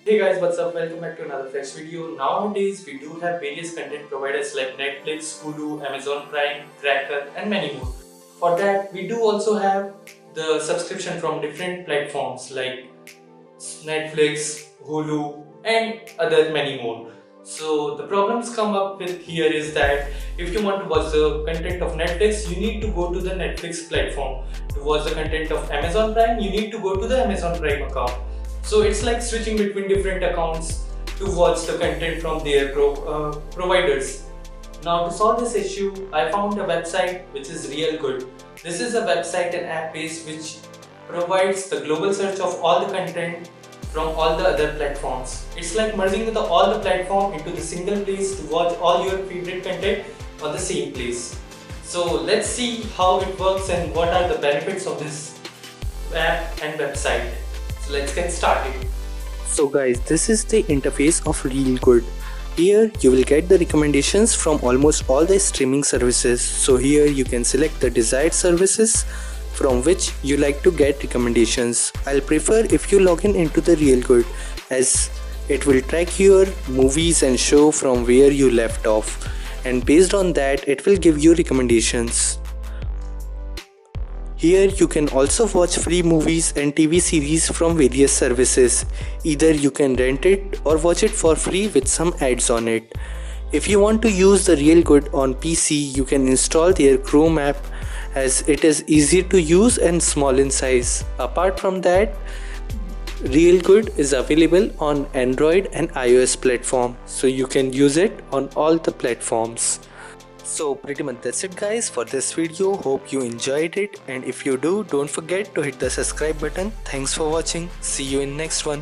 Hey guys, what's up? Welcome back to another fresh video. Nowadays, we do have various content providers like Netflix, Hulu, Amazon Prime, Cracker, and many more. For that, we do also have the subscription from different platforms like Netflix, Hulu, and other many more. So the problems come up with here is that if you want to watch the content of Netflix, you need to go to the Netflix platform. To watch the content of Amazon Prime, you need to go to the Amazon Prime account. So it's like switching between different accounts to watch the content from their providers. Now to solve this issue, I found a website which is real good. This is a website and app base which provides the global search of all the content from all the other platforms. It's like merging all the platform into the single place to watch all your favorite content on the same place. So let's see how it works and what are the benefits of this app and website. So let's get started. So guys, this is the interface of Real Good. Here you will get the recommendations from almost all the streaming services. So here you can select the desired services from which you like to get recommendations. I'll prefer if you log in into the Real Good, as it will track your movies and show from where you left off, and based on that it will give you recommendations. Here you can also watch free movies and TV series from various services. Either you can rent it or watch it for free with some ads on it. If you want to use the Real Good on PC, you can install their Chrome app, as it is easy to use and small in size. Apart from that, Real Good is available on Android and iOS platform, so you can use it on all the platforms. So pretty much that's it guys for this video. Hope you enjoyed it, and if you do, don't forget to hit the subscribe button. Thanks for watching. See you in next one.